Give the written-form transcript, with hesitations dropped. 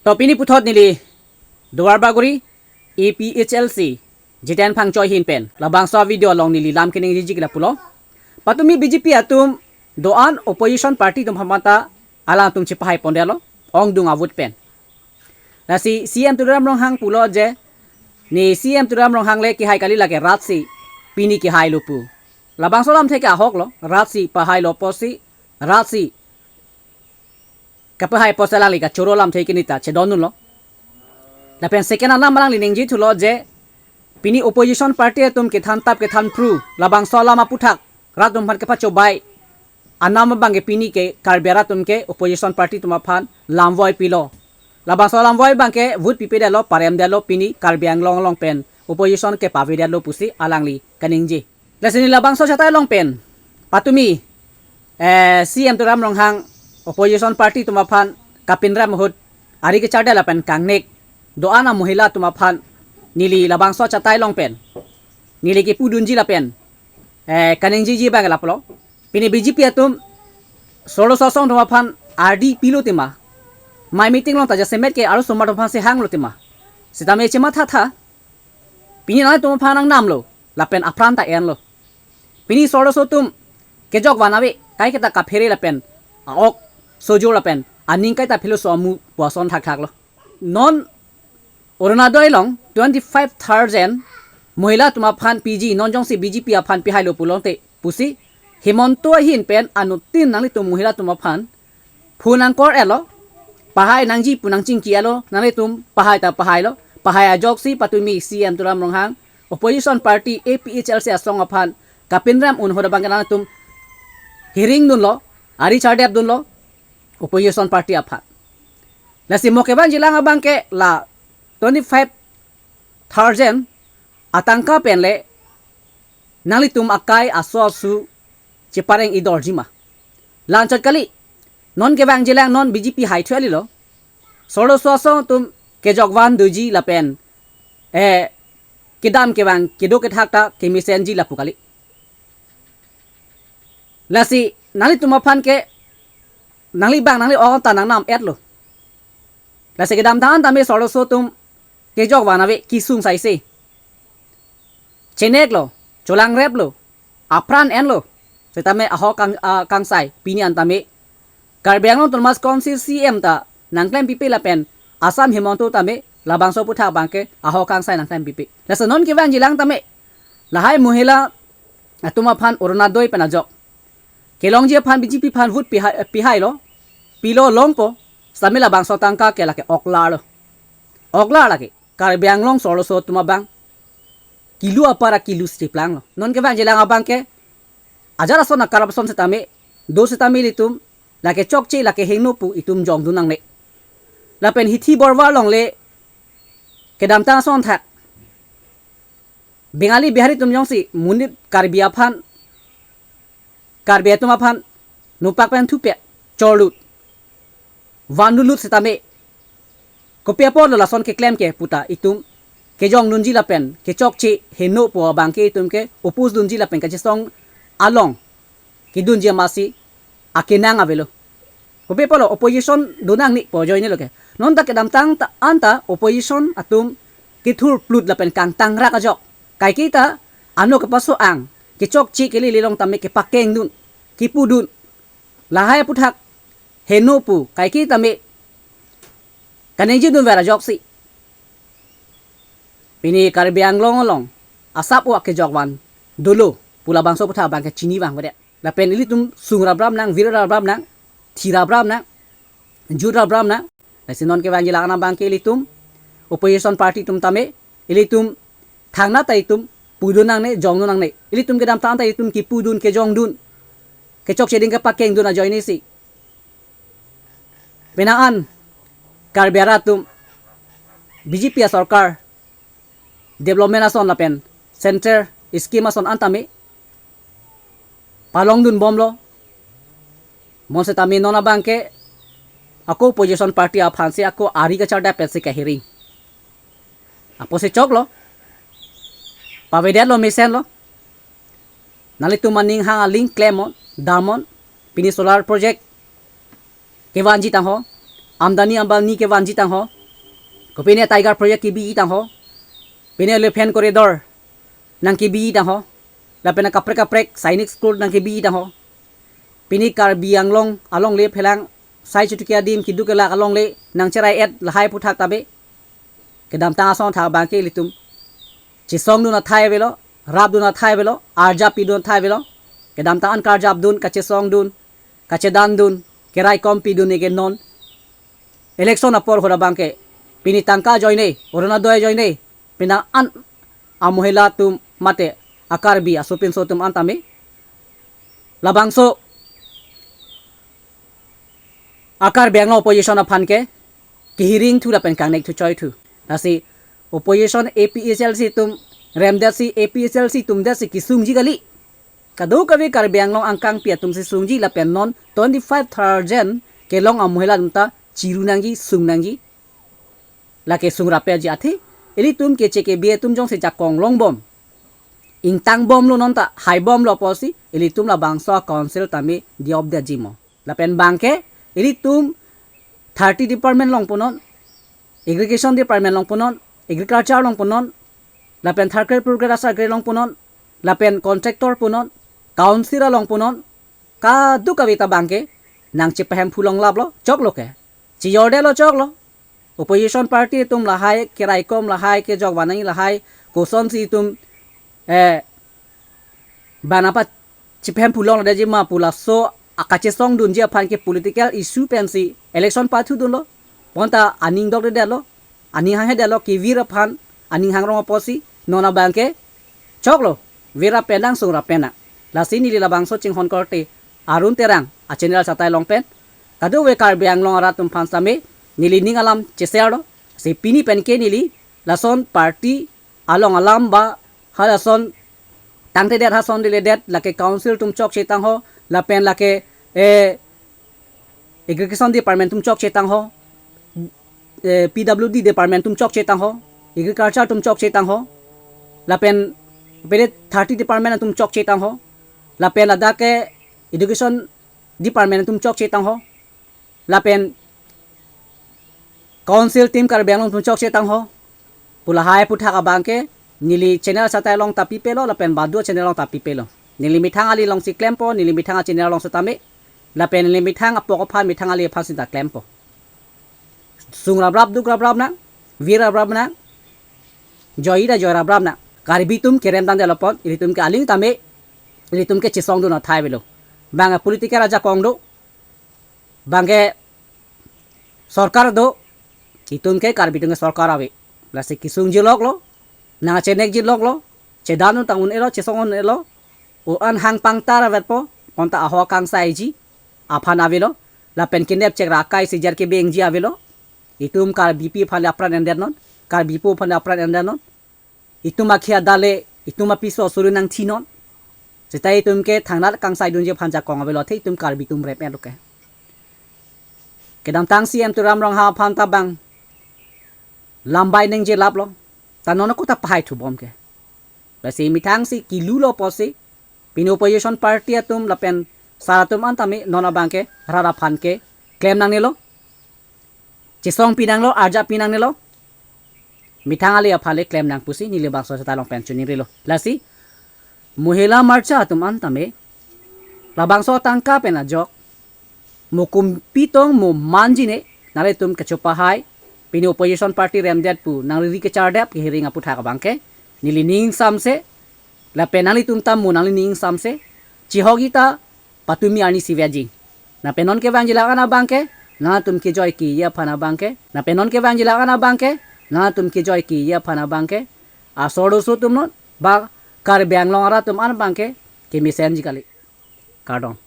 to pini puthot nili duar baguri APHLC jiten phang choi hin pen labang so video long nili lam kening jik la pulo patumi BJP atum doan opposition party tum hamata ala tum chipahai pondelo ong dung avut pen nasi CM turam rong hang pulo je ni CM turam rong hang le ki hai kali lage ratsi pini ki hai lupu labang so lam theke ahok lo ratsi pahai lo posi ratsi kapahai posala liga choro lam theke nita chedonun lo na pen second anam malang lining ji thulo je pini opposition party tum ke than tap ke than pru labang so lama puthak ratum phan ke pa chobai anam bange pini ke karbera tum ke opposition party tuma phan lamvoi pilo labang so lamvoi bangke vote pipe dalo parem dalo pini karbiang long long pen opposition ke pavi dalo pusi alangli kaningji lesini labang so chatai long pen patumi CM turam rong hang opposition party tuma phan kapinra mohut ari ke chadela pen kangnek doana mohila tuma phan nili labang so chatai long pen nili ke pudunji la pen kaningji ji bang la plo pini BJP atum solo sosong tuma phan RD pilo tema my meeting long taja semet ke aru somar tuma se hang lo tema sitame chema tha pini na tuma phan ang nam lo la pen apran ta en lo pini solo so tum ke jok wanawe kai ke ta ka phere la pen ok sojo la pen aning kai ta philo so mu poson thak thak lo non Orunadoi long 25,000 mohila tuma phan PG non jong si BJP a phan pi hailo pulong te pusi himonto hin pen anutin nang tum mohila tuma phan phunang kor elo pahai nangji punang chingki elo nang tum pahai ta pahai lo pahai a jok si patumi CM turam rong hang opposition party APHLC asong aphan kapinram un hoda bangana tum hearing dun lo ari chardep dun lo opposition party aphan lasi mokeban jilang abang ke la 25,000 atangka penle nalitum akai asosu cipareng idor jima lanchat kali non ke bang jilang non BJP hai thwali lo solo soso tum ke jogwan duji la pen kidam ke bang kido ke thakta ke misen ji la pukali lasi nalitum aphan ke nali bang nali on tanang nam et lo lasi ke dam tan tame solo so tum ke jok wanawe kisung sai se chenek lo cholang rep lo apran en lo setame aho kang sai pini antame karbeng lo tulmas konsil CM ta nangklem pipi la pen asam himonto tame labang so putha bangke aho kang sai nangklem pipi lasanon ke wang jilang tame lahai mohila atuma phan orunadoi pana jok kelong je phan BJP phan vut pihai lo pilo longpo samela bang so tangka ke lake okla lake karbeng long solo so tuma bang kilu apara kilu stiplang lo non ke bang jilang abang ke ajara so na karapson setame do setame litum lake chokche lake hengno pu itum jong dunang ne lapen hithi borwa long le kedam ta son thak bengali bihari tum jong si munit karbia phan karbia tuma phan nupak pen thupe cholut vanulut setame kopia por la son ke claim ke puta itum ke jong nunji la pen ke chok chi heno po bang ke itum ke opus dunji la pen ka song along ki dunji masi akenang avelo kopia por opposition dunang ni po join ni lo ke non ta ke dam tang ta anta opposition atum ki thur plut la pen kang tang ra ka jok kai ki ta ano ka paso ang ke chok chi ke li long tame ke pakeng dun ki pu dun la hai puthak heno pu kai ki tame kanenji dun vera jok si pini karbiang long asap wa ke jokwan dulu pula bangso putha bang ke chini bang bade la pen ili tum sungra bram nang vira bram nang thira bram nang jura bram nang la sinon ke bang jila ana bang ke ili tum opposition party tum tame ili tum thangna tai tum pudun nang ne jong nang ne ili tum ke dam tan tai tum ki pudun ke jong dun ke chok cheding ke pakeng dun a join ni si penaan karbera tum BJP sarkar development ason la pen center scheme ason antame palong dun bomlo monse tami nona bangke ako opposition party a phansi ako ari ka charda pese ka hearing apo se choklo pavedelo mesen lo nalitu maning hanga link clemon damon pini solar project kewanji tang ho amdani ambani ke wanji tang ho ko pine tiger project ki bi tang ho pine elephant corridor nang ki bi tang ho la pena kaprek sainik school nang ki bi tang ho pini Karbi Anglong along le phelang sai chutukia dim ki dukela along le nang cherai et la hai puthak tabe kedam ta son tha bang ke litum chi song du na thai velo rab du na thai velo arja pi dun thai velo kedam ta an kar jab dun ka che song dun ka che dan dun kerai kom pi dun ege non election apor hora bang ke pini tangka joine orona doy joine pina an amohela tum mate akarbi asupin so tum antame labangso akar banglo opposition aphan ke hiring thu la pen kang nek thu choi thu asi opposition APSLC tum remdasi APSLC tum dasi kisungji gali kado kavi kar banglo angkang pia tum si sungji la pen non 25,000 ke long amuhela tumta chirunangi sungnangi la ke sungra pe ji athi eli tum ke cheke bie tum jong se jakong long bom intang bom lo non ta high bom lo posi eli tum la bangso council tami diob de jimo la pen bangke ili tum 30 department long punon irrigation department long punon agriculture long punon lapen tharker progress agri long punon lapen contractor punon council long punon ka du kavita bangke nang chipahem phulong lablo chok lo ke chi yorde lo chok lo opposition party tum lahai kerai kom lahai ke jog banai lahai koson si tum banapa chipahem phulong de jima pula so akache song dun je phan ke political issue pensi election pathu dun lo ponta aning dok de lo ani ha he de lo ki vira phan aning hang rong posi nona banke choklo vira penang sura pena la sini la bangso ching hon korte arun terang a general satai long pen kadu we kar biang long ara tum phan same nili ning alam chesero se pini pen ke nili lason party along alam ba halason tangte det hason dile det la ke council tum chok chetang ho la pen la ke irrigation department tum chok chetang ho PWD department tum chok chetang ho agriculture tum chok chetang ho lapen pere 30 department tum chok chetang ho lapen ada ke education department tum chok chetang ho lapen council team kar bang tum chok chetang ho pula hai putha ka bangke nili channel satai long tapi pelo lapen badu channel long tapi pelo nili mithang ali long si klempo nili mithang channel long satame lapen nili mithang apok phan mithang ali phan sinta klempo sungra brab du brab na vira brab na joira joira brab na karbi tum kerem dan delopot ili tum ke aling tame ili tum ke chisong du na thai belo banga political aja kongdo bange sarkar do itum ke karbi tum ke sarkar ave lase kisung jilok lo na chenek jilok lo chedanu tangun elo chisongon elo o an hang pang tara vetpo konta aho kang saiji aphan avelo la pen kinep chek rakai si jar ke bengji avelo itum kar BP phale apran ender non kar bipo phale apran ender non ituma khia dale ituma piso suru nang thinon setai tum ke thangna kang sai dun je phanja kong avelo thei tum kar bitum rep en loke kedam tang CM tu ram rong ha phan ta bang lambai neng je lap lo tanon ko ta phai thu bom ke la se mithang si kilu lo posi pino opposition party atum lapen saratum antami nona bangke rara phan ke claim nang nelo chisong pinang lo arja pinang nelo mithang ali aphale claim nang pusi nile bangso sa talong pension ni relo lasi muhila marcha atum antame labangso tangka pena jok mukum pitong mu manjine nale tum kachopa hai pini opposition party remdet pu nang ri ke chardap ke hiring apu tha ka bangke nili ning samse la penali tum tam munali ning samse chihogita patumi ani siveji na penon ke banjila kana bangke na tum ke joy ki ya phana bangke na penon ke banjila kana bangke na tum ke joy ki ya phana bangke a sodo so tum non ba kar bang long ara tum an bangke ke misen ji kali kardon